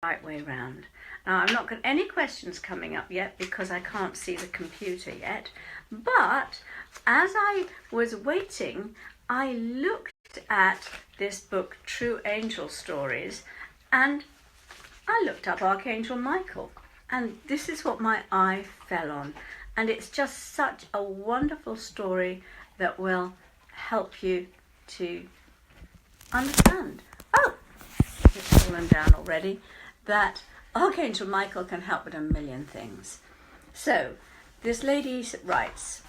right way round. Now, I've not got any questions coming up yet because I can't see the computer yet. But as I was waiting, I looked at this book, True Angel Stories, and I looked up Archangel Michael. And this is what my eye fell on. And it's just such a wonderful story that will help you to understand. Oh, it's fallen down already. That Archangel Michael can help with a million things. So, this lady writes,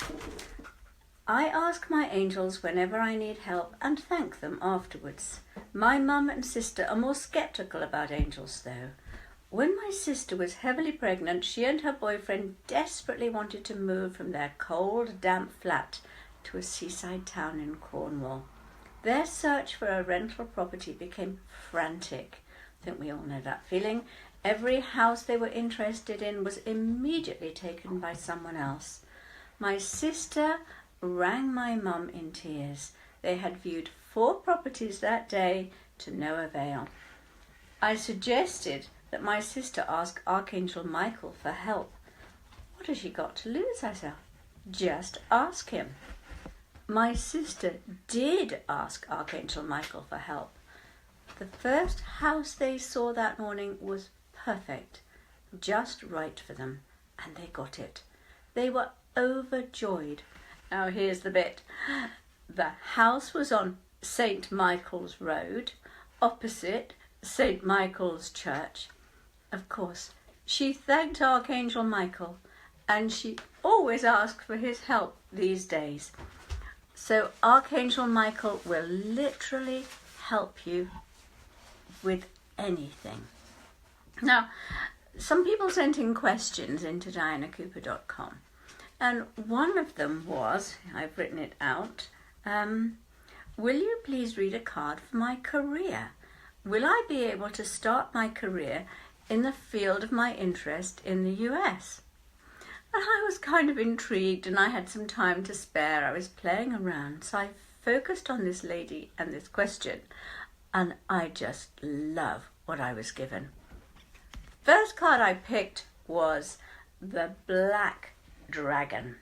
I ask my angels whenever I need help and thank them afterwards. My mum and sister are more sceptical about angels though. When my sister was heavily pregnant, she and her boyfriend desperately wanted to move from their cold, damp flat to a seaside town in Cornwall. Their search for a rental property became frantic. I think we all know that feeling. Every house they were interested in was immediately taken by someone else. My sister rang my mum in tears. They had viewed 4 properties that day to no avail. I suggested that my sister ask Archangel Michael for help. What has she got to lose, I said? Just ask him. My sister did ask Archangel Michael for help. The first house they saw that morning was perfect, just right for them, and they got it. They were overjoyed. Now here's the bit. The house was on St. Michael's Road, opposite St. Michael's Church. Of course, she thanked Archangel Michael, and she always asked for his help these days. So Archangel Michael will literally help you with anything. Now, some people sent in questions into dianacooper.com, and one of them was, I've written it out, will you please read a card for my career? Will I be able to start my career in the field of my interest in the US? And I was kind of intrigued and I had some time to spare. I was playing around, so I focused on this lady and this question, and I just love what I was given. First card I picked was the Black Dragon.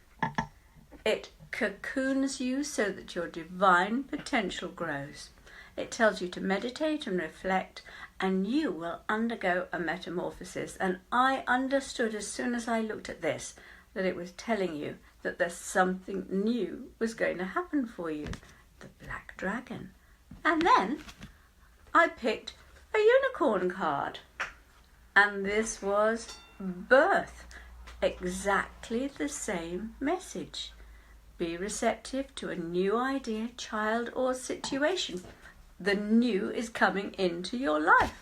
It cocoons you so that your divine potential grows. It tells you to meditate and reflect, and you will undergo a metamorphosis. And I understood as soon as I looked at this that it was telling you that there's something new was going to happen for you. The Black Dragon. And then I picked a unicorn card. And this was birth. Exactly the same message. Be receptive to a new idea, child, or situation. The new is coming into your life.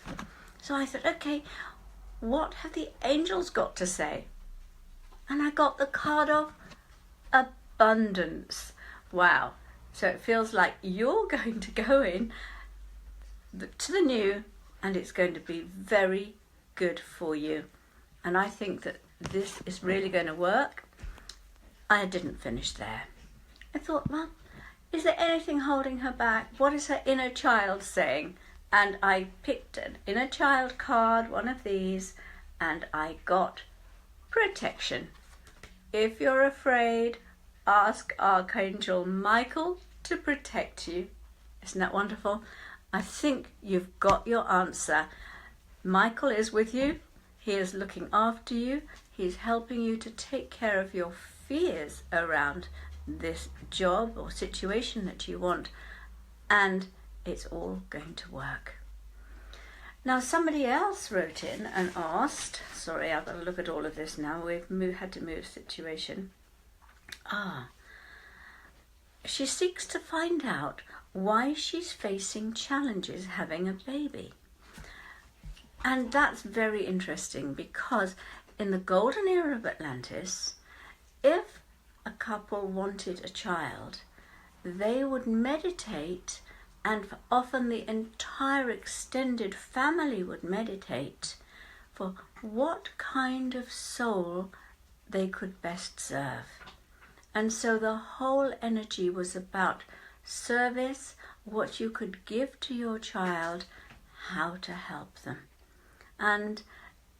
So I thought, okay, what have the angels got to say? And I got the card of abundance. Wow. So it feels like you're going to go in to the new, and it's going to be very good for you. And I think that this is really going to work. I didn't finish there. I thought, well, is there anything holding her back? What is her inner child saying? And I picked an inner child card, one of these, and I got protection. If you're afraid, ask Archangel Michael to protect you. Isn't that wonderful? I think you've got your answer. Michael is with you. He is looking after you. He's helping you to take care of your fears around this job or situation that you want, and it's all going to work. Now somebody else wrote in and asked, sorry, I've got to look at all of this now, we've had to move situation. She seeks to find out why she's facing challenges having a baby. And that's very interesting because in the golden era of Atlantis, if a couple wanted a child, they would meditate, and often the entire extended family would meditate for what kind of soul they could best serve. And so the whole energy was about service, what you could give to your child, how to help them. And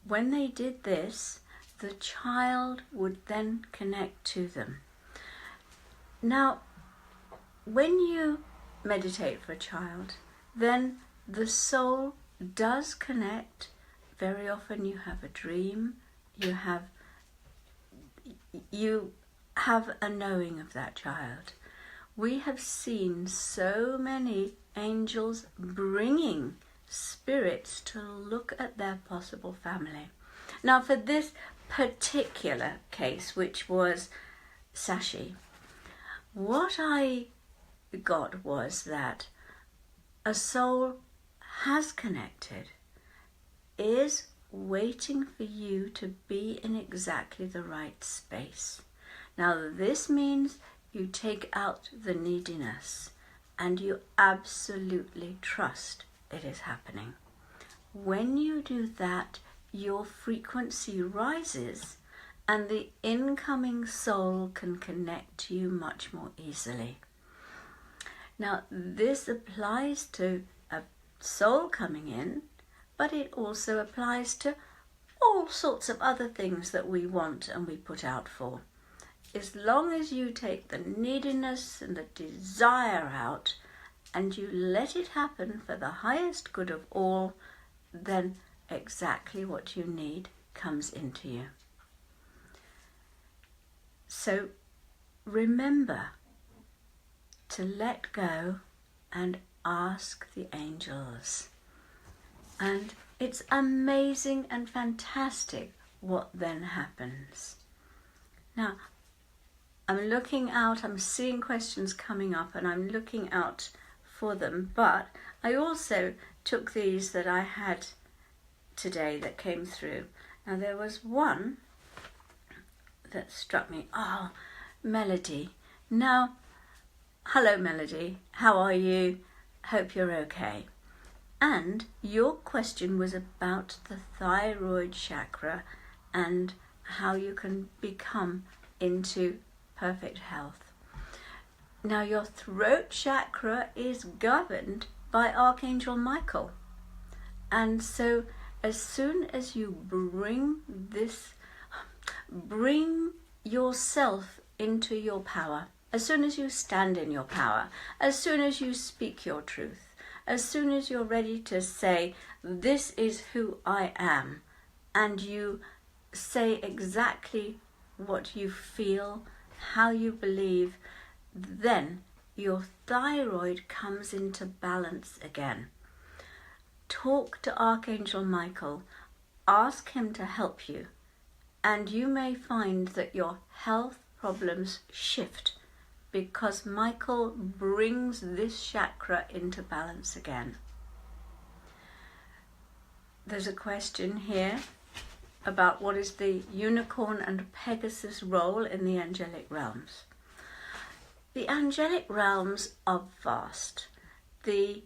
when they did this, the child would then connect to them. Now, when you meditate for a child, then the soul does connect. Very often you have a dream, you have a knowing of that child. We have seen so many angels bringing spirits to look at their possible family. Now, for this particular case, which was Sashi, what I got was that a soul has connected, is waiting for you to be in exactly the right space. Now, this means you take out the neediness and you absolutely trust it is happening. When you do that, your frequency rises and the incoming soul can connect to you much more easily. Now, this applies to a soul coming in, but it also applies to all sorts of other things that we want and we put out for. As long as you take the neediness and the desire out and you let it happen for the highest good of all, then exactly what you need comes into you. So remember to let go and ask the angels. And it's amazing and fantastic what then happens. Now, I'm looking out, I'm seeing questions coming up and I'm looking out for them, but I also took these that I had today that came through. Now, there was one that struck me. Oh, Melody. Now, hello Melody, how are you? Hope you're okay. And your question was about the thyroid chakra and how you can become into perfect health. Now, your throat chakra is governed by Archangel Michael. And so as soon as you bring yourself into your power, as soon as you stand in your power, as soon as you speak your truth, as soon as you're ready to say, this is who I am, and you say exactly what you feel, how you believe, then your thyroid comes into balance again. Talk to Archangel Michael, ask him to help you, and you may find that your health problems shift because Michael brings this chakra into balance again. There's a question here about what is the unicorn and Pegasus role in the angelic realms. The angelic realms are vast. The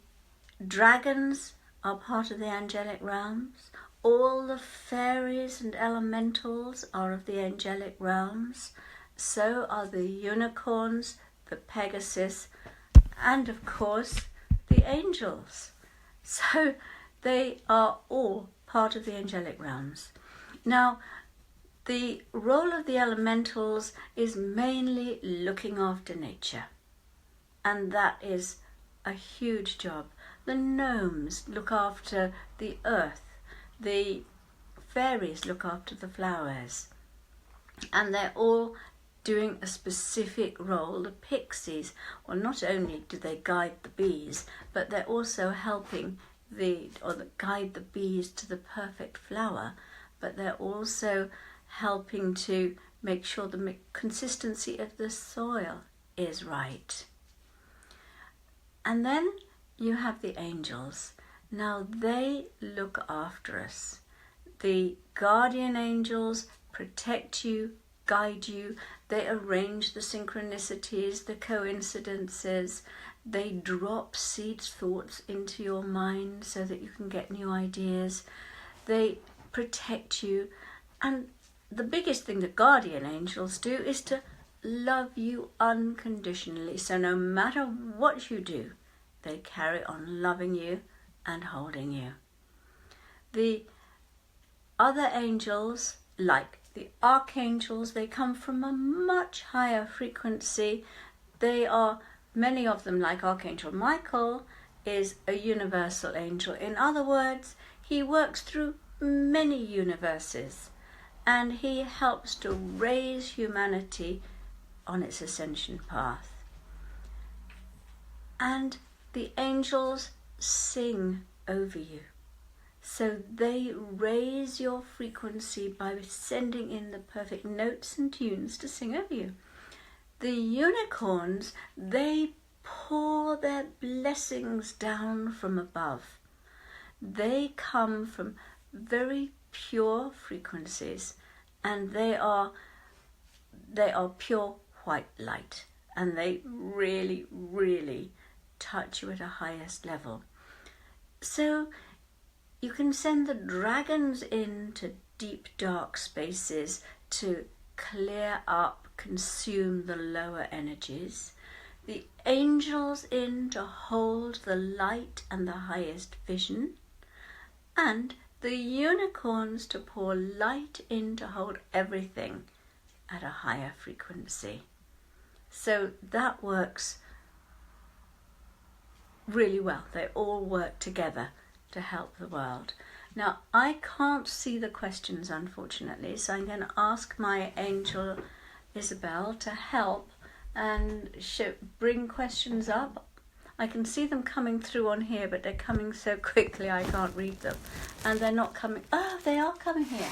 dragons are part of the angelic realms. All the fairies and elementals are of the angelic realms. So are the unicorns, the Pegasus, and of course the angels. So they are all part of the angelic realms. Now, the role of the elementals is mainly looking after nature, and that is a huge job. The gnomes look after the earth, the fairies look after the flowers, and they're all doing a specific role. The pixies, well, not only do they guide the bees, but they're also helping guide the bees to the perfect flower, but they're also helping to make sure the consistency of the soil is right. And then you have the angels. Now they look after us. The guardian angels protect you, guide you. They arrange the synchronicities, the coincidences. They drop seed thoughts into your mind so that you can get new ideas. They protect you. And the biggest thing that guardian angels do is to love you unconditionally. So no matter what you do, they carry on loving you and holding you. The other angels, like the archangels, they come from a much higher frequency. They are, many of them, like Archangel Michael, is a universal angel. In other words, he works through many universes, and he helps to raise humanity on its ascension path. And the angels sing over you. So they raise your frequency by sending in the perfect notes and tunes to sing over you. The unicorns, they pour their blessings down from above. They come from very pure frequencies, and they are pure white light, and they really, really touch you at a highest level. So you can send the dragons into deep dark spaces to clear up, consume the lower energies. The angels in to hold the light and the highest vision. And the unicorns to pour light in to hold everything at a higher frequency. So that works really well. They all work together to help the world. Now, I can't see the questions, unfortunately, so I'm going to ask my angel Isabel to help and bring questions up. I can see them coming through on here, but they're coming so quickly I can't read them. And they're not coming. Oh, they are coming here.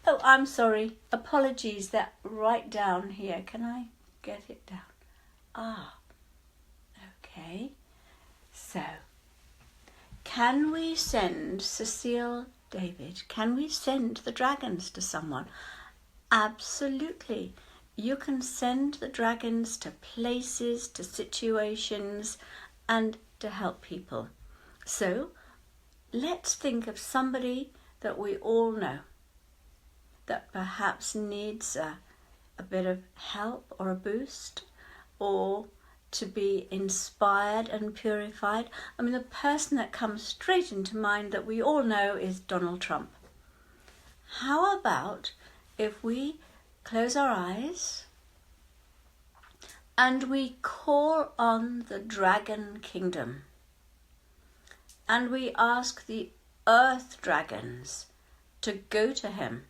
Oh, I'm sorry. Apologies. They're right down here. Can I get it down? Ah, okay. So, can we send Cecile David? Can we send the dragons to someone? Absolutely. You can send the dragons to places, to situations, and to help people. So, let's think of somebody that we all know that perhaps needs a bit of help or a boost, or to be inspired and purified. I mean, the person that comes straight into mind that we all know is Donald Trump. How about if we close our eyes and we call on the Dragon Kingdom, and we ask the Earth Dragons to go to him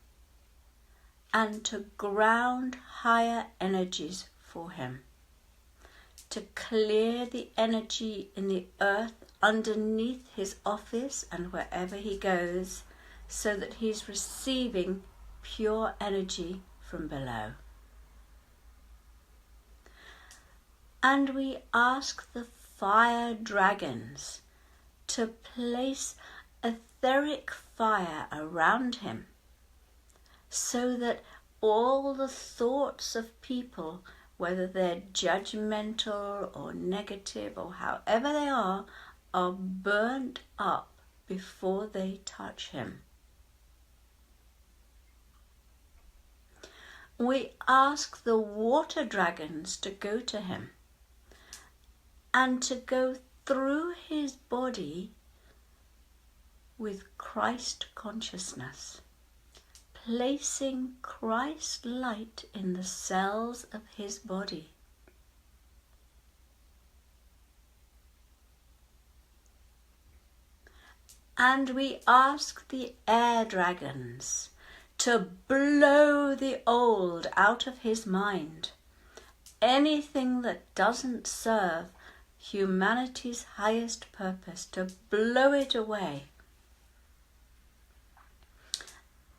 and to ground higher energies for him, to clear the energy in the earth underneath his office and wherever he goes, so that he's receiving pure energy from below. And we ask the fire dragons to place etheric fire around him, so that all the thoughts of people, whether they're judgmental or negative or however they are burnt up before they touch him. We ask the water dragons to go to him and to go through his body with Christ consciousness, placing Christ light in the cells of his body. And we ask the air dragons to blow the old out of his mind. Anything that doesn't serve humanity's highest purpose, to blow it away.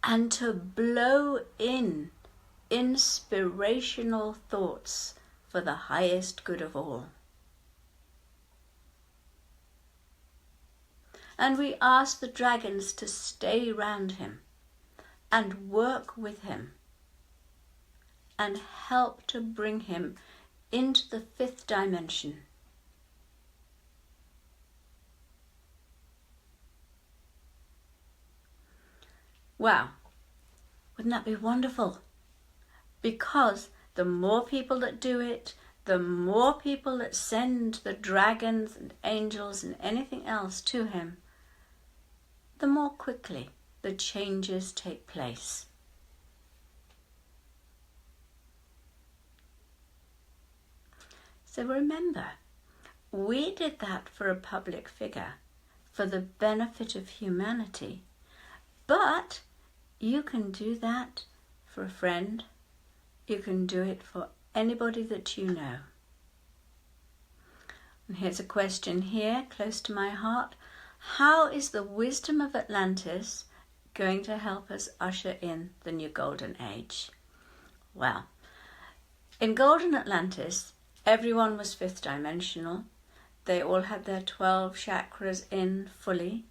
And to blow in inspirational thoughts for the highest good of all. And we ask the dragons to stay round him and work with him and help to bring him into the fifth dimension. Wow, wouldn't that be wonderful? Because the more people that do it, the more people that send the dragons and angels and anything else to him, the more quickly the changes take place. So remember, we did that for a public figure, for the benefit of humanity. But you can do that for a friend. You can do it for anybody that you know. And here's a question here, close to my heart. How is the wisdom of Atlantis going to help us usher in the new golden age? Well, in golden Atlantis, everyone was fifth dimensional. They all had their 12 chakras in fully.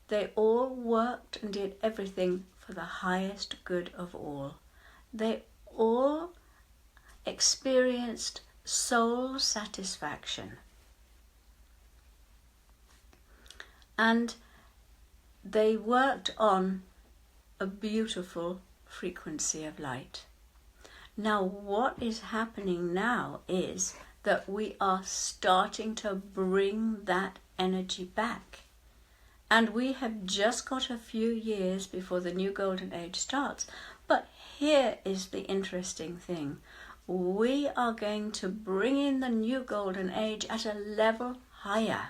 They all worked and did everything for the highest good of all. They all experienced soul satisfaction. And they worked on a beautiful frequency of light. Now, what is happening now is that we are starting to bring that energy back. And we have just got a few years before the new golden age starts. But here is the interesting thing. We are going to bring in the new golden age at a level higher.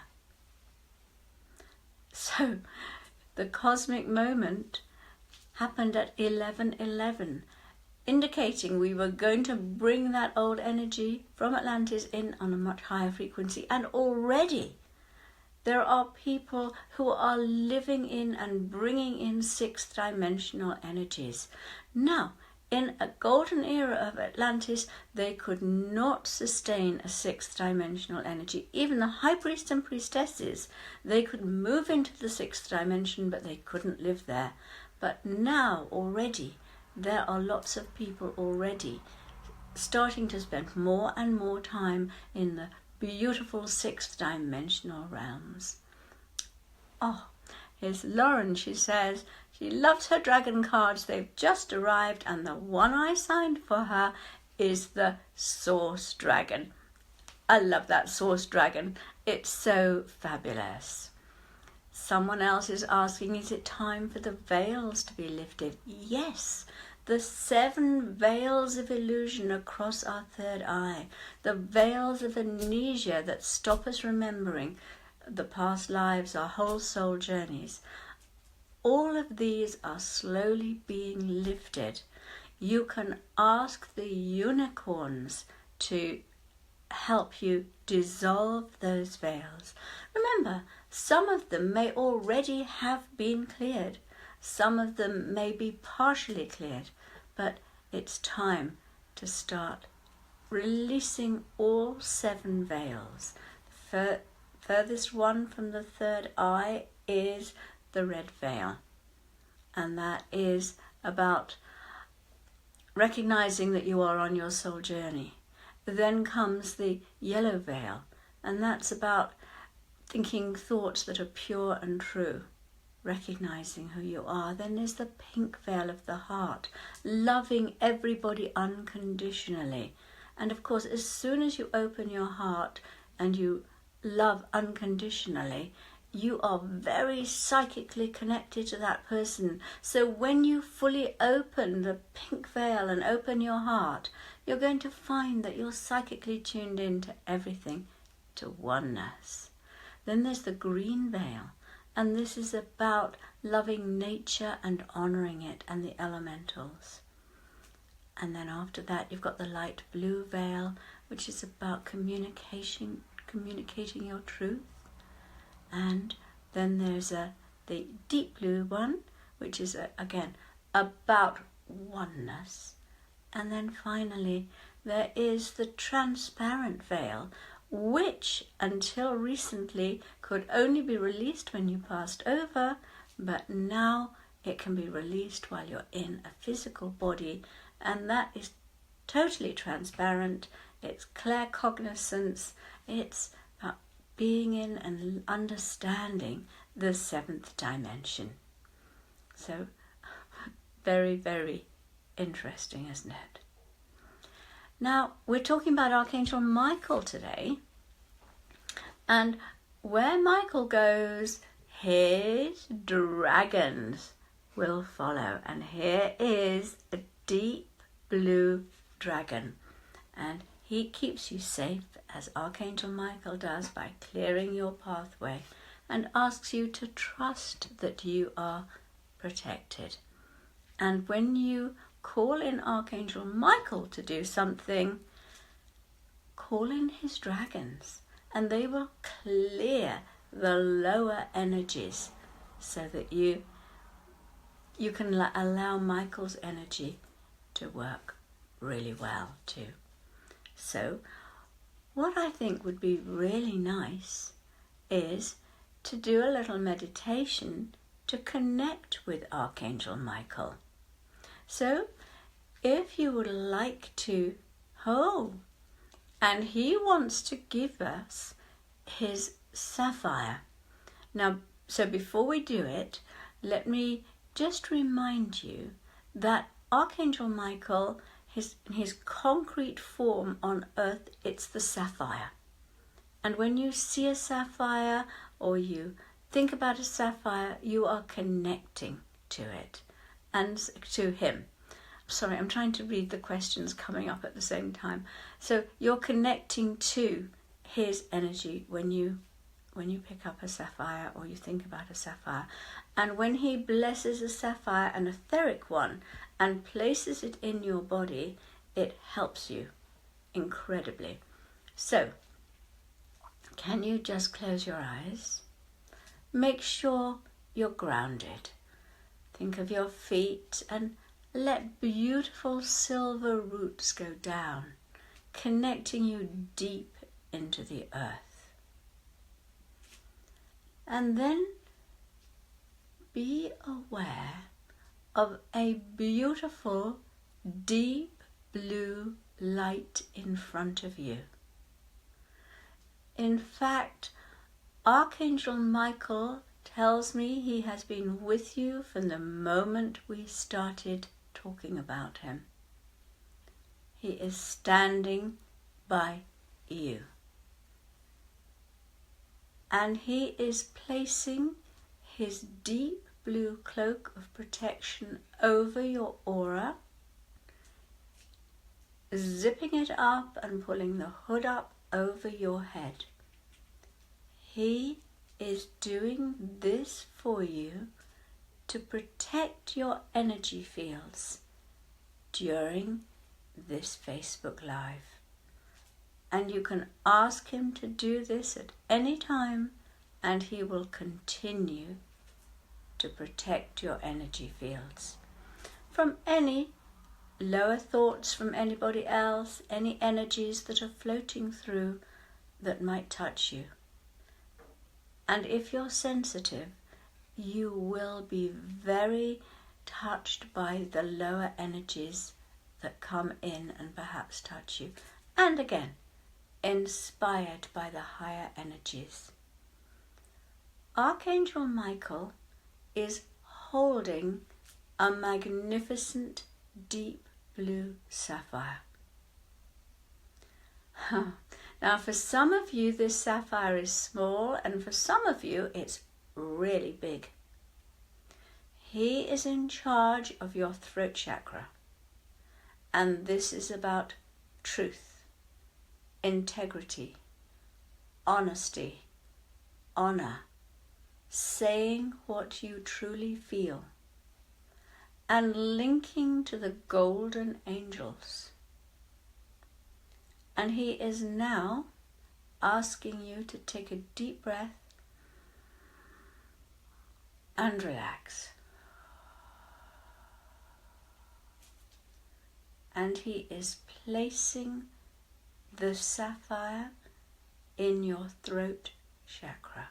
So the cosmic moment happened at 11:11, indicating we were going to bring that old energy from Atlantis in on a much higher frequency. And already there are people who are living in and bringing in sixth dimensional energies. Now, in a golden era of Atlantis, they could not sustain a sixth dimensional energy. Even the high priests and priestesses, they could move into the sixth dimension, but they couldn't live there. But now already, there are lots of people already starting to spend more and more time in the beautiful sixth dimensional realms. Oh, here's Lauren. She says she loves her dragon cards. They've just arrived, and the one I signed for her is the Source Dragon. I love that Source Dragon. It's so fabulous. Someone else is asking, is it time for the veils to be lifted? Yes. The 7 veils of illusion across our third eye, the veils of amnesia that stop us remembering the past lives, our whole soul journeys, all of these are slowly being lifted. You can ask the unicorns to help you dissolve those veils. Remember, some of them may already have been cleared. Some of them may be partially cleared, but it's time to start releasing all 7 veils. The furthest one from the third eye is the red veil, and that is about recognizing that you are on your soul journey. Then comes the yellow veil, and that's about thinking thoughts that are pure and true, recognizing who you are. Then there's the pink veil of the heart, loving everybody unconditionally. And of course, as soon as you open your heart and you love unconditionally, you are very psychically connected to that person. So when you fully open the pink veil and open your heart, you're going to find that you're psychically tuned in to everything, to oneness. Then there's the green veil, and this is about loving nature and honouring it and the elementals. And then after that, you've got the light blue veil, which is about communicating your truth. And then there's the deep blue one, which is, again, about oneness. And then finally, there is the transparent veil, which until recently could only be released when you passed over, but now it can be released while you're in a physical body, and that is totally transparent. It's claircognizance. It's about being in and understanding the 7th dimension. So very, very interesting, isn't it? Now, we're talking about Archangel Michael today, and where Michael goes, his dragons will follow. And here is a deep blue dragon, and he keeps you safe, as Archangel Michael does, by clearing your pathway, and asks you to trust that you are protected. And when you call in Archangel Michael to do something, call in his dragons, and they will clear the lower energies so that you can allow Michael's energy to work really well too. So what I think would be really nice is to do a little meditation to connect with Archangel Michael. So if you would like to, and he wants to give us his sapphire. Now, so before we do it, let me just remind you that Archangel Michael, his concrete form on earth, it's the sapphire. And when you see a sapphire or you think about a sapphire, you are connecting to it and to him. Sorry, I'm trying to read the questions coming up at the same time. So you're connecting to his energy when you pick up a sapphire or you think about a sapphire. And when he blesses a sapphire, an etheric one, and places it in your body, it helps you incredibly. So, can you just close your eyes? Make sure you're grounded. Think of your feet and let beautiful silver roots go down, connecting you deep into the earth. And then be aware of a beautiful deep blue light in front of you. In fact, Archangel Michael tells me he has been with you from the moment we started talking about him. He is standing by you. And he is placing his deep blue cloak of protection over your aura, zipping it up and pulling the hood up over your head. He is doing this for you to protect your energy fields during this Facebook Live. And you can ask him to do this at any time, and he will continue to protect your energy fields from any lower thoughts from anybody else, any energies that are floating through that might touch you. And if you're sensitive, you will be very touched by the lower energies that come in and perhaps touch you. And again, inspired by the higher energies. Archangel Michael is holding a magnificent deep blue sapphire. Now, for some of you, this sapphire is small, and for some of you, it's really big. He is in charge of your throat chakra, and this is about truth, integrity, honesty, honor, saying what you truly feel, and linking to the golden angels. And he is now asking you to take a deep breath and relax. And he is placing the sapphire in your throat chakra.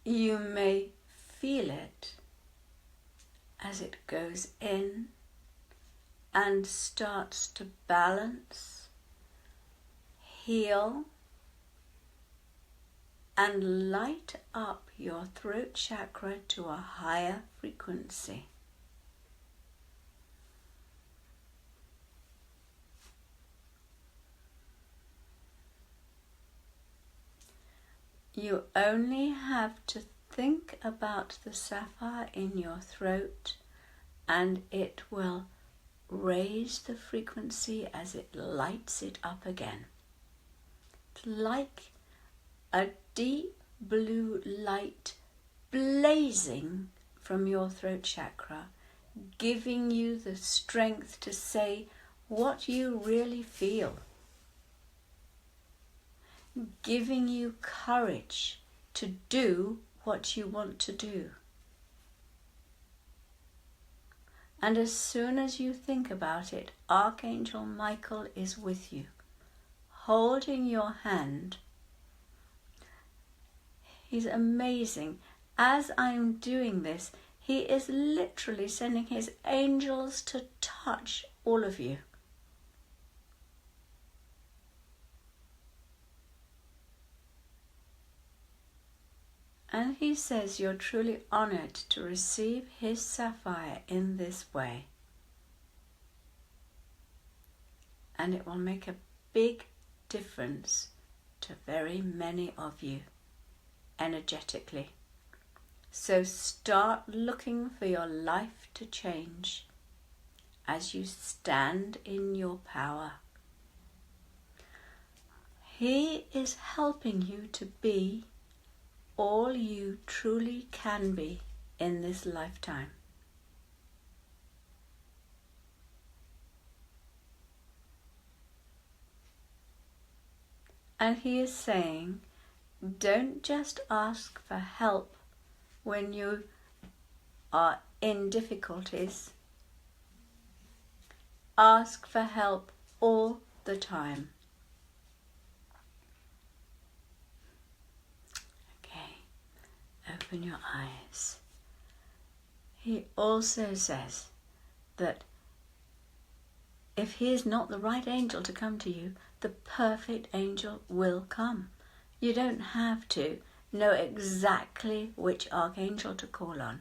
You may feel it as it goes in and starts to balance, heal, and light up your throat chakra to a higher frequency. You only have to think about the sapphire in your throat, and it will raise the frequency as it lights it up again. It's like a deep blue light blazing from your throat chakra, giving you the strength to say what you really feel, giving you courage to do what you want to do. And as soon as you think about it, Archangel Michael is with you, holding your hand. He's amazing. As I'm doing this, he is literally sending his angels to touch all of you. And he says you're truly honored to receive his sapphire in this way. And it will make a big difference to very many of you energetically. So start looking for your life to change as you stand in your power. He is helping you to be all you truly can be in this lifetime. And he is saying, don't just ask for help when you are in difficulties. Ask for help all the time. Open your eyes. He also says that if he is not the right angel to come to you, the perfect angel will come. You don't have to know exactly which archangel to call on.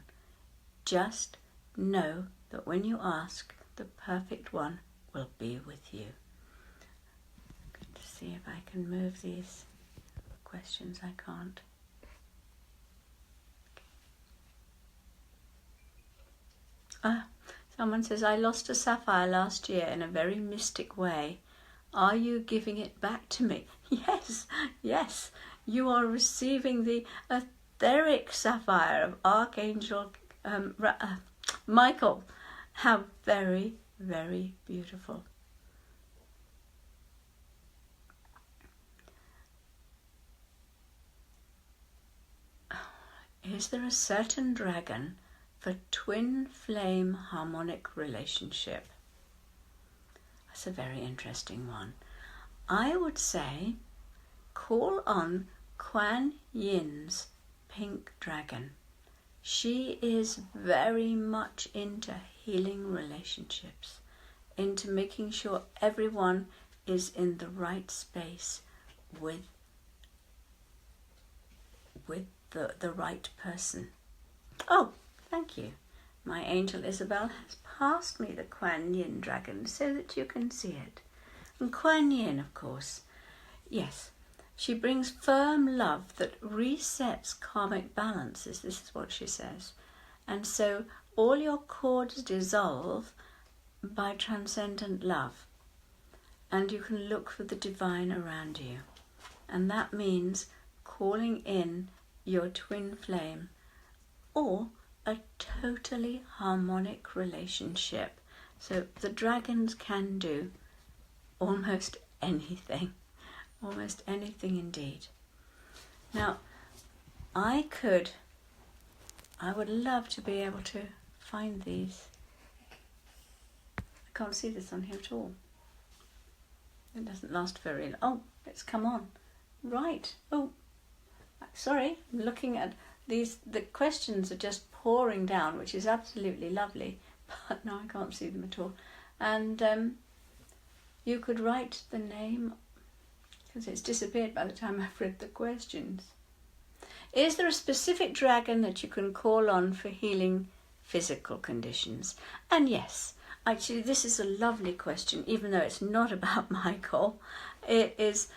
Just know that when you ask, the perfect one will be with you. I'm going to see if I can move these questions. I can't. Someone says, I lost a sapphire last year in a very mystic way. Are you giving it back to me? Yes, yes. You are receiving the etheric sapphire of Archangel Michael. How very, very beautiful. Is there a certain dragon for twin flame harmonic relationship? That's a very interesting one. I would say call on Quan Yin's pink dragon. She is very much into healing relationships, into making sure everyone is in the right space with the right person. Oh, thank you. My angel Isabel has passed me the Quan Yin Dragon so that you can see it. And Quan Yin, of course, yes, she brings firm love that resets karmic balances. This is what she says. And so all your cords dissolve by transcendent love. And you can look for the divine around you. And that means calling in your twin flame or a totally harmonic relationship. So the dragons can do almost anything indeed. Now, I would love to be able to find these. I can't see this on here at all. It doesn't last very long. Oh, it's come on. Right. Oh, sorry, I'm looking at these. The questions are just pouring down, which is absolutely lovely, but no, I can't see them at all. And you could write the name, because it's disappeared by the time I've read the questions. Is there a specific dragon that you can call on for healing physical conditions? And yes, actually this is a lovely question, even though it's not about Michael. It is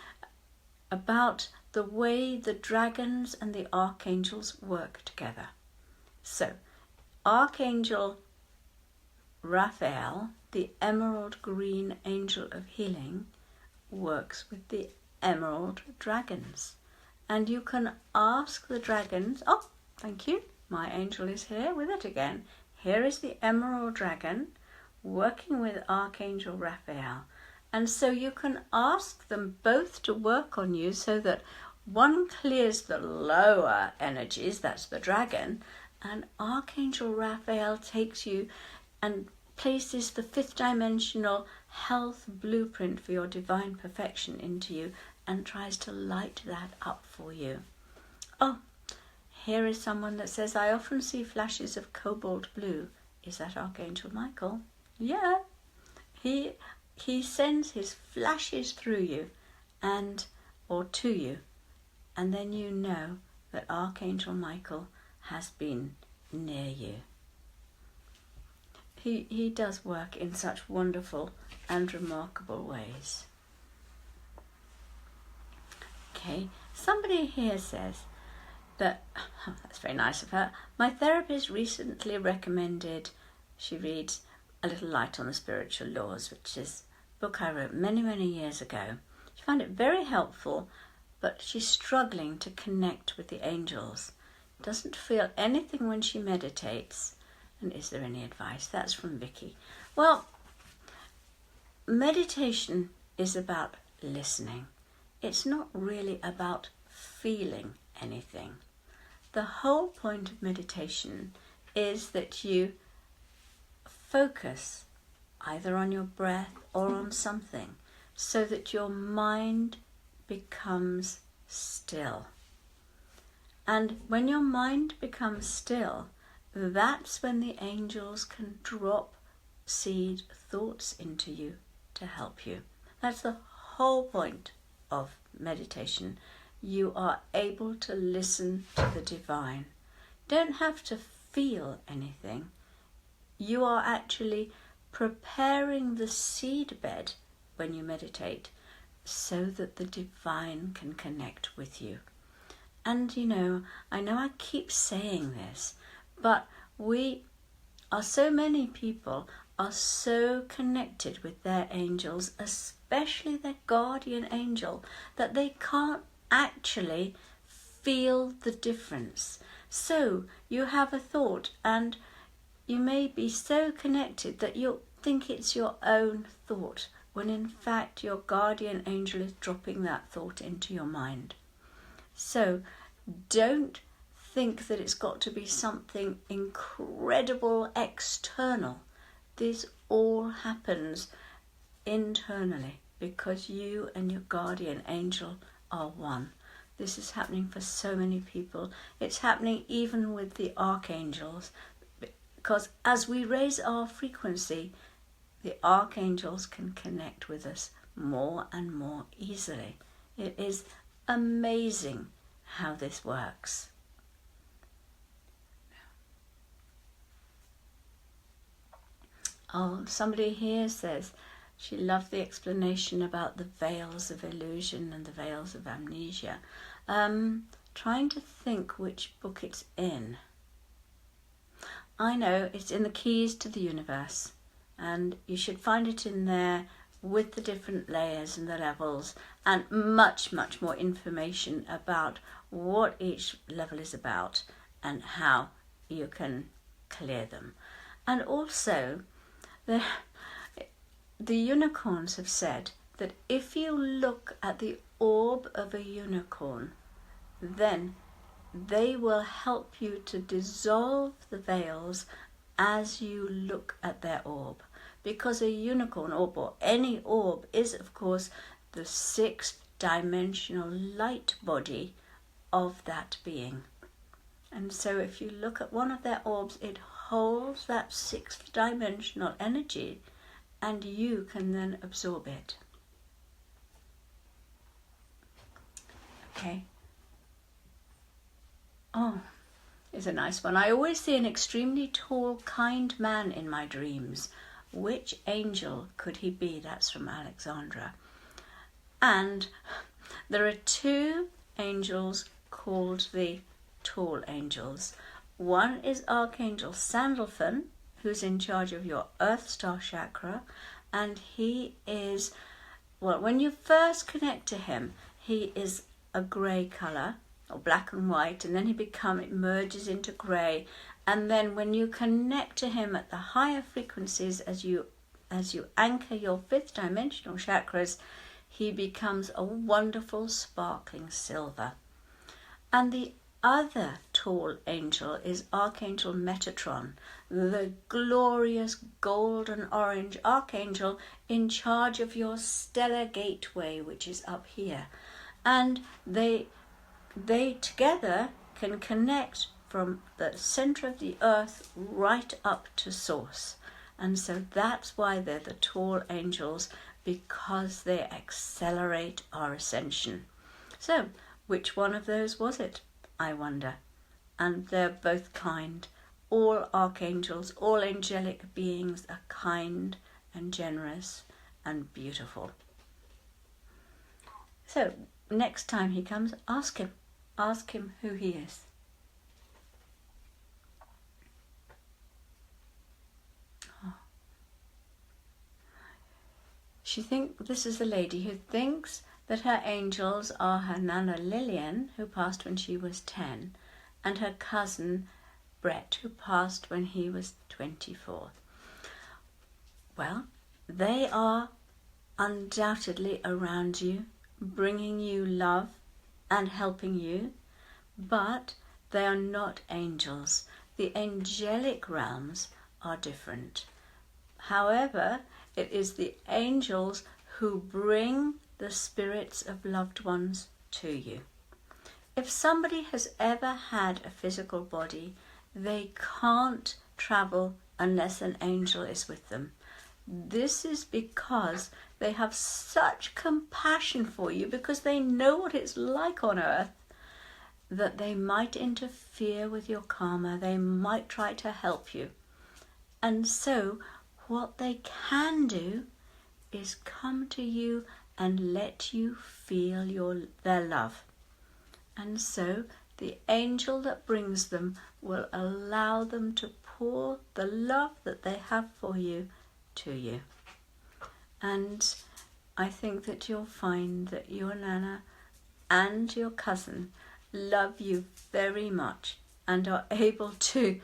about the way the dragons and the archangels work together. So, Archangel Raphael, the emerald green angel of healing, works with the emerald dragons. And you can ask the dragons, oh, thank you, my angel is here with it again. Here is the emerald dragon working with Archangel Raphael. And so you can ask them both to work on you so that one clears the lower energies, that's the dragon, and Archangel Raphael takes you and places the fifth dimensional health blueprint for your divine perfection into you and tries to light that up for you. Oh, here is someone that says, I often see flashes of cobalt blue. Is that Archangel Michael? Yeah. He sends his flashes through you or to you, and then you know that Archangel Michael has been near you. He does work in such wonderful and remarkable ways. Okay, somebody here says that, oh, that's very nice of her, my therapist recently recommended, she reads, A Little Light on the Spiritual Laws, which is a book I wrote many, many years ago. She found it very helpful, but she's struggling to connect with the angels. Doesn't feel anything when she meditates. And is there any advice? That's from Vicky. Well, meditation is about listening. It's not really about feeling anything. The whole point of meditation is that you focus either on your breath or on something so that your mind becomes still. And when your mind becomes still, that's when the angels can drop seed thoughts into you to help you. That's the whole point of meditation. You are able to listen to the divine. Don't have to feel anything. You are actually preparing the seed bed when you meditate so that the divine can connect with you. And I know I keep saying this, but many people are so connected with their angels, especially their guardian angel, that they can't actually feel the difference. So you have a thought and you may be so connected that you'll think it's your own thought, when in fact your guardian angel is dropping that thought into your mind. So don't think that it's got to be something incredible external. This all happens internally because you and your guardian angel are one. This is happening for so many people. It's happening even with the archangels, because as we raise our frequency, the archangels can connect with us more and more easily. It is amazing how this works. Oh, somebody here says she loved the explanation about the veils of illusion and the veils of amnesia. Trying to think which book it's in. I know it's in the Keys to the Universe, and you should find it in there with the different layers and the levels, and much, much more information about what each level is about and how you can clear them. And also, the unicorns have said that if you look at the orb of a unicorn, then they will help you to dissolve the veils as you look at their orb. Because a unicorn orb, or any orb, is of course the sixth dimensional light body of that being. And so if you look at one of their orbs, it holds that sixth dimensional energy, and you can then absorb it. Okay. Oh, it's a nice one. I always see an extremely tall, kind man in my dreams. Which angel could he be? That's from Alexandra. And there are two angels called the tall angels. One is Archangel Sandalphon, who's in charge of your Earth Star chakra, and he is, well, when you first connect to him, he is a grey colour, or black and white, and then it merges into grey, and then when you connect to him at the higher frequencies, as you anchor your fifth dimensional chakras, he becomes a wonderful sparkling silver. And the other tall angel is Archangel Metatron, the glorious golden orange archangel in charge of your stellar gateway, which is up here. And they together can connect from the center of the earth right up to source. And so that's why they're the tall angels, because they accelerate our ascension. So which one of those was it, I wonder? And they're both kind. All archangels, all angelic beings are kind and generous and beautiful. So next time he comes, ask him who he is. This is the lady who thinks that her angels are her Nana Lillian, who passed when she was 10, and her cousin Brett, who passed when he was 24. Well, they are undoubtedly around you, bringing you love and helping you, but they are not angels. The angelic realms are different. However, it is the angels who bring the spirits of loved ones to you. If somebody has ever had a physical body, they can't travel unless an angel is with them. This is because they have such compassion for you, because they know what it's like on earth, that they might interfere with your karma, they might try to help you. And so what they can do is come to you and let you feel their love. And so the angel that brings them will allow them to pour the love that they have for you to you. And I think that you'll find that your Nana and your cousin love you very much and are able to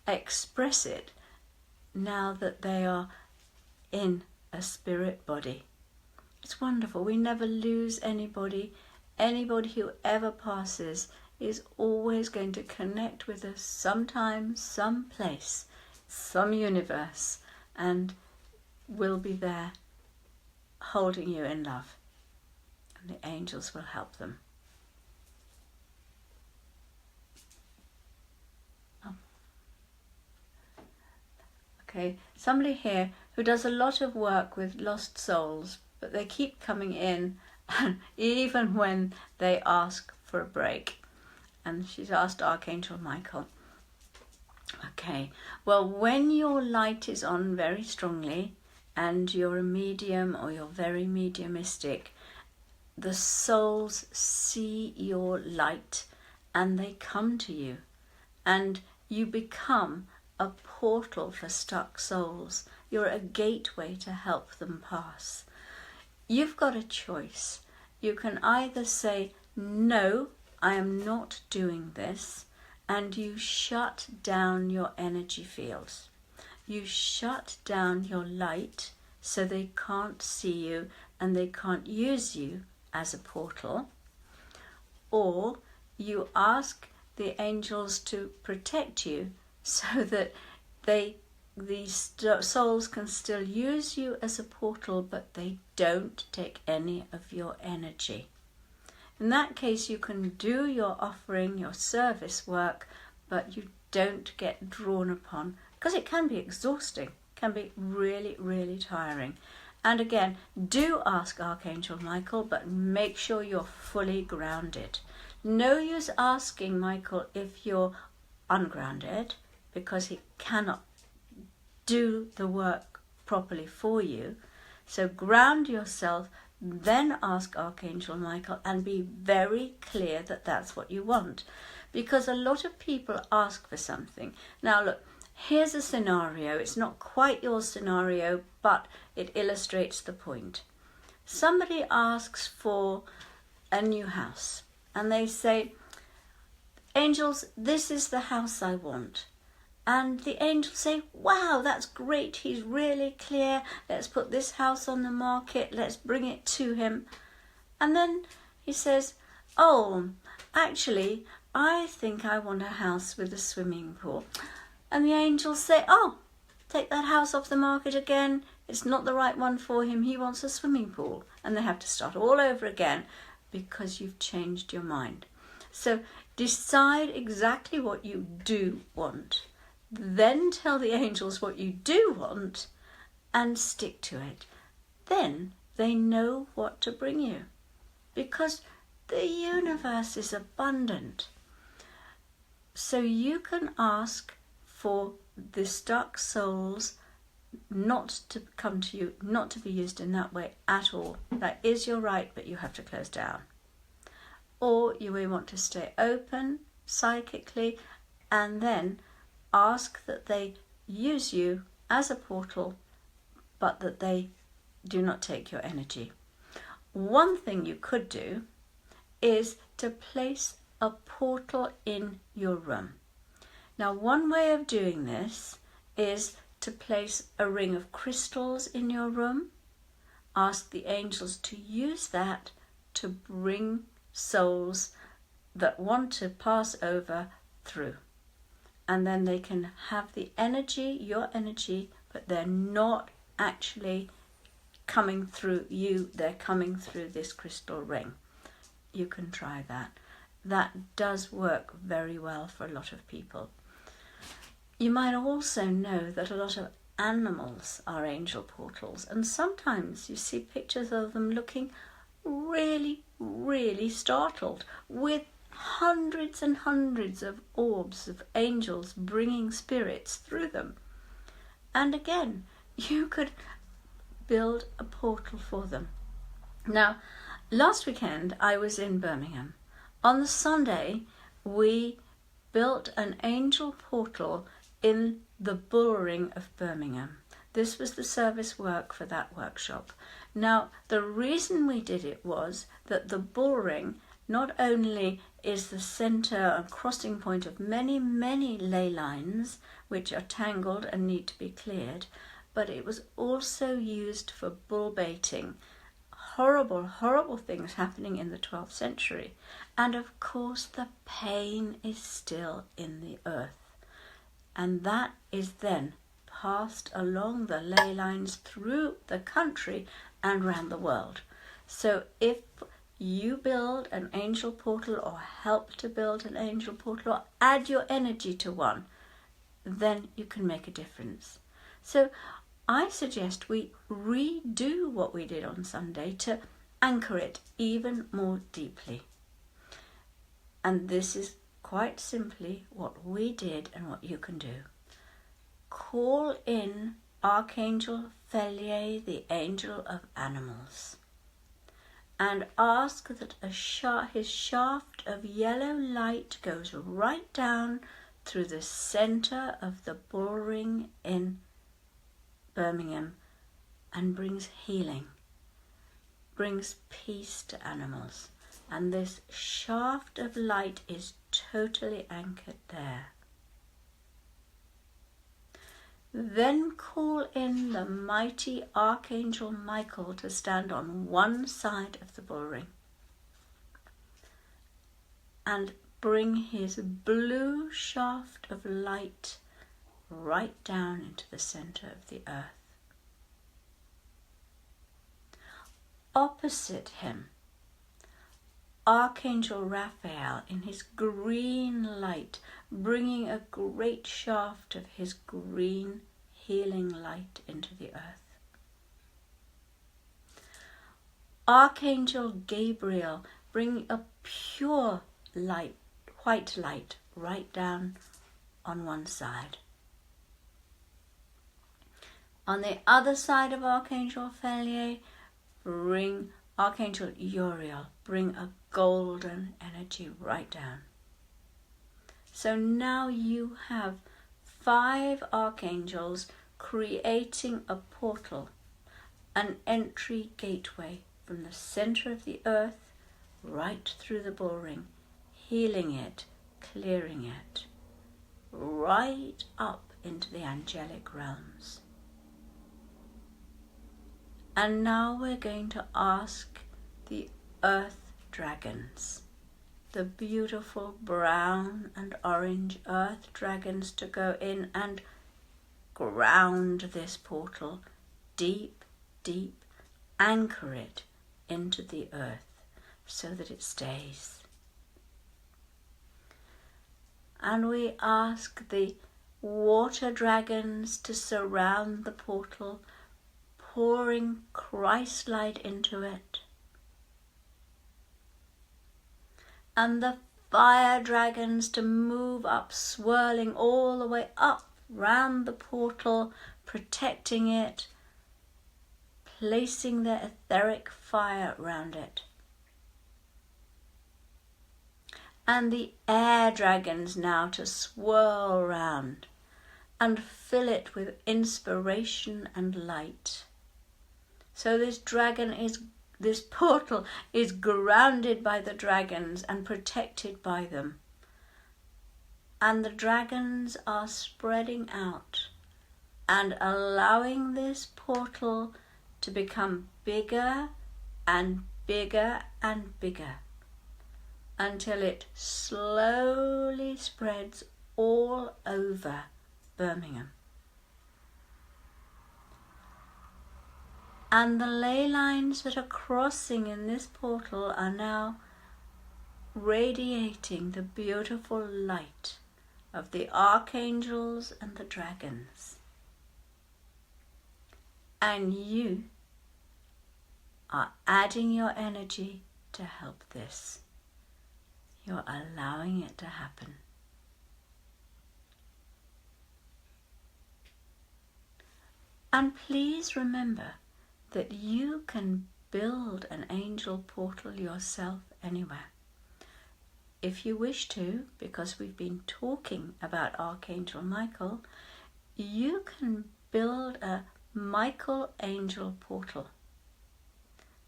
express it now that they are in a spirit body. It's wonderful. We never lose anybody. Anybody who ever passes is always going to connect with us sometime, someplace, some universe, and will be there holding you in love. And the angels will help them. Okay, somebody here who does a lot of work with lost souls, but they keep coming in even when they ask for a break. And she's asked Archangel Michael. Okay, well, when your light is on very strongly and you're a medium or you're very mediumistic, the souls see your light and they come to you, and you become a portal for stuck souls. You're a gateway to help them pass. You've got a choice. You can either say, no, I am not doing this, and you shut down your energy fields. You shut down your light so they can't see you and they can't use you as a portal. Or you ask the angels to protect you so that these souls can still use you as a portal, but they don't take any of your energy. In that case, you can do your offering, your service work, but you don't get drawn upon, because it can be exhausting, can be really, really tiring. And again, do ask Archangel Michael, but make sure you're fully grounded. No use asking Michael if you're ungrounded, because he cannot do the work properly for you. So ground yourself, then ask Archangel Michael and be very clear that that's what you want. Because a lot of people ask for something. Now look, here's a scenario. It's not quite your scenario, but it illustrates the point. Somebody asks for a new house and they say, angels, this is the house I want. And the angels say, wow, that's great. He's really clear. Let's put this house on the market. Let's bring it to him. And then he says, oh, actually, I think I want a house with a swimming pool. And the angels say, oh, take that house off the market again. It's not the right one for him. He wants a swimming pool. And they have to start all over again because you've changed your mind. So decide exactly what you do want. Then tell the angels what you do want and stick to it. Then they know what to bring you because the universe is abundant. So you can ask for the stuck souls not to come to you, not to be used in that way at all. That is your right, but you have to close down. Or you may want to stay open psychically and then ask that they use you as a portal, but that they do not take your energy. One thing you could do is to place a portal in your room. Now, one way of doing this is to place a ring of crystals in your room. Ask the angels to use that to bring souls that want to pass over through. And then they can have the energy, your energy, but they're not actually coming through you, they're coming through this crystal ring. You can try that. That does work very well for a lot of people. You might also know that a lot of animals are angel portals, and sometimes you see pictures of them looking really, really startled with hundreds and hundreds of orbs of angels bringing spirits through them. And again, you could build a portal for them. Now, last weekend I was in Birmingham. On the Sunday, we built an angel portal in the bull ring of Birmingham. This was the service work for that workshop. Now, the reason we did it was that the bull ring not only is the centre and crossing point of many, many ley lines which are tangled and need to be cleared, but it was also used for bull baiting. Horrible, horrible things happening in the 12th century. And of course the pain is still in the earth. And that is then passed along the ley lines through the country and around the world. So if you build an angel portal or help to build an angel portal or add your energy to one, then you can make a difference. So I suggest we redo what we did on Sunday to anchor it even more deeply. And this is quite simply what we did and what you can do. Call in Archangel Felier, the angel of animals, and ask that his shaft of yellow light goes right down through the centre of the bull ring in Birmingham and brings healing, brings peace to animals. And this shaft of light is totally anchored there. Then call in the mighty Archangel Michael to stand on one side of the bull ring and bring his blue shaft of light right down into the centre of the earth. Opposite him, Archangel Raphael in his green light, bringing a great shaft of his green healing light into the earth. Archangel Gabriel bringing a pure light, white light, right down on one side. On the other side of Archangel Felier, bring Archangel Uriel, bring a golden energy right down. So now you have 5 archangels creating a portal, an entry gateway from the center of the earth right through the bull ring, healing it, clearing it, right up into the angelic realms. And now we're going to ask the earth dragons, the beautiful brown and orange earth dragons, to go in and ground this portal deep, deep, anchor it into the earth so that it stays. And we ask the water dragons to surround the portal, pouring Christ light into it. And the fire dragons to move up, swirling all the way up round the portal, protecting it, placing their etheric fire around it. And the air dragons now to swirl around and fill it with inspiration and light. So this portal is grounded by the dragons and protected by them. And the dragons are spreading out and allowing this portal to become bigger and bigger and bigger until it slowly spreads all over Birmingham. And the ley lines that are crossing in this portal are now radiating the beautiful light of the archangels and the dragons. And you are adding your energy to help this. You're allowing it to happen. And please remember that you can build an angel portal yourself anywhere. If you wish to, because we've been talking about Archangel Michael, you can build a Michael angel portal.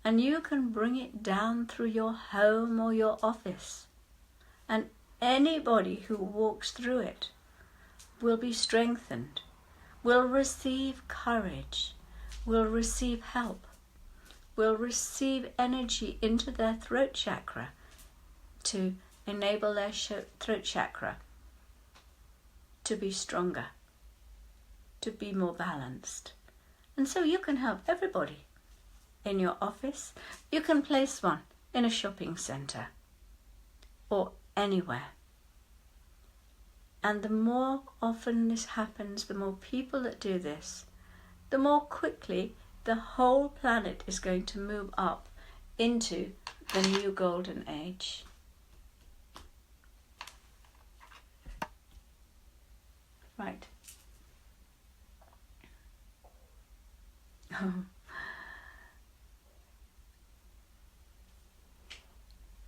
And you can bring it down through your home or your office. And anybody who walks through it will be strengthened, will receive courage, will receive help, will receive energy into their throat chakra to enable their throat chakra to be stronger, to be more balanced. And so you can help everybody in your office. You can place one in a shopping centre or anywhere. And the more often this happens, the more people that do this, the more quickly the whole planet is going to move up into the new golden age. Right.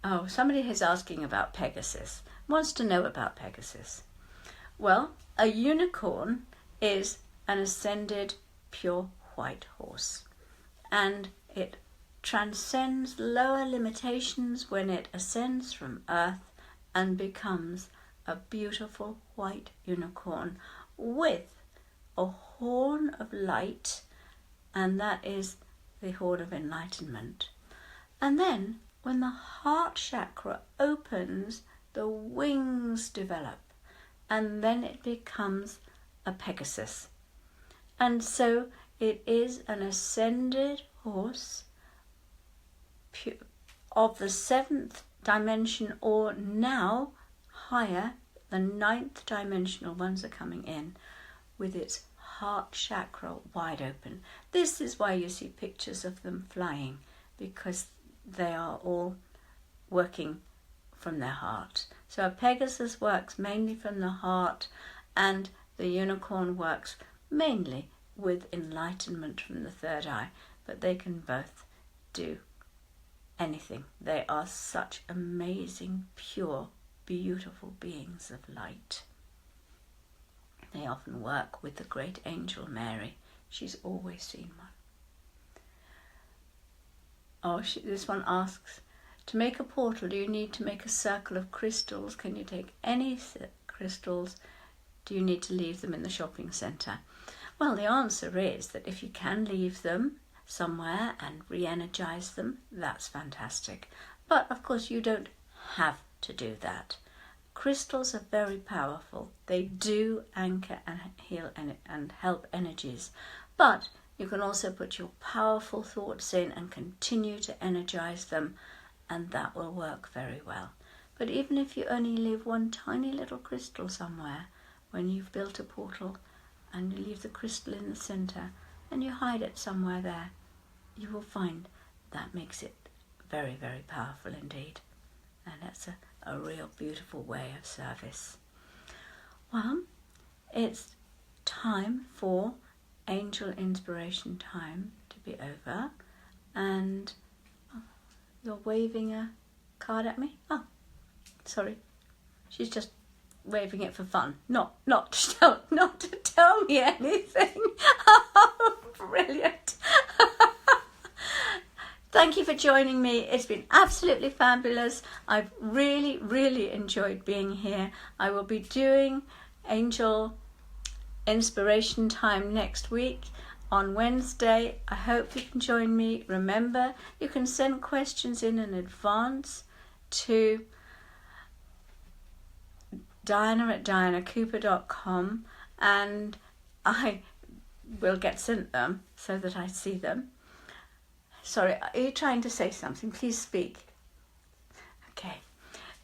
Oh, somebody is asking about Pegasus, wants to know about Pegasus. Well, a unicorn is an ascended pure white horse, and it transcends lower limitations when it ascends from earth and becomes a beautiful white unicorn with a horn of light, and that is the horn of enlightenment. And then when the heart chakra opens, the wings develop, and then it becomes a Pegasus. And so it is an ascended horse of the 7th dimension, or now higher, the 9th dimensional ones are coming in, with its heart chakra wide open. This is why you see pictures of them flying, because they are all working from their heart. So a Pegasus works mainly from the heart, and the unicorn works mainly with enlightenment from the third eye, but they can both do anything. They are such amazing, pure, beautiful beings of light. They often work with the great angel Mary. She's always seen one. Oh, this one asks, to make a portal, do you need to make a circle of crystals? Can you take any crystals? Do you need to leave them in the shopping centre? Well, the answer is that if you can leave them somewhere and re-energize them, that's fantastic. But of course you don't have to do that. Crystals are very powerful. They do anchor and heal and help energies. But you can also put your powerful thoughts in and continue to energize them, and that will work very well. But even if you only leave one tiny little crystal somewhere, when you've built a portal and you leave the crystal in the center and you hide it somewhere there, you will find that makes it very, very powerful indeed. And that's a real beautiful way of service. Well, it's time for Angel Inspiration Time to be over. And you're waving a card at me? Oh, sorry. She's just waving it for fun, not to tell me anything. Brilliant. Thank you for joining me. It's been absolutely fabulous. I've really, really enjoyed being here. I will be doing Angel Inspiration Time next week on Wednesday. I hope you can join me. Remember, you can send questions in advance to diana@dianacooper.com, and I will get sent them so that I see them. Sorry, are you trying to say something? Please speak. Okay.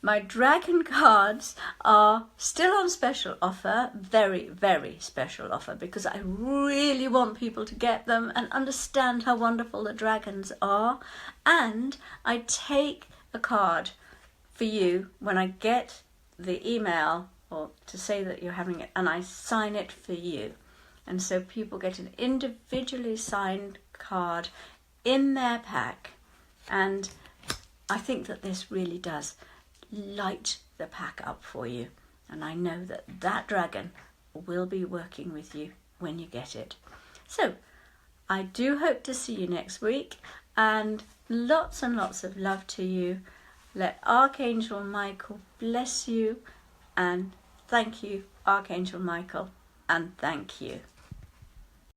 My dragon cards are still on special offer, very, very special offer, because I really want people to get them and understand how wonderful the dragons are. And I take a card for you when I get the email or to say that you're having it, and I sign it for you. And so people get an individually signed card in their pack, and I think that this really does light the pack up for you, and I know that that dragon will be working with you when you get it. So I do hope to see you next week, and lots of love to you. Let Archangel Michael bless you, and thank you, Archangel Michael, and thank you.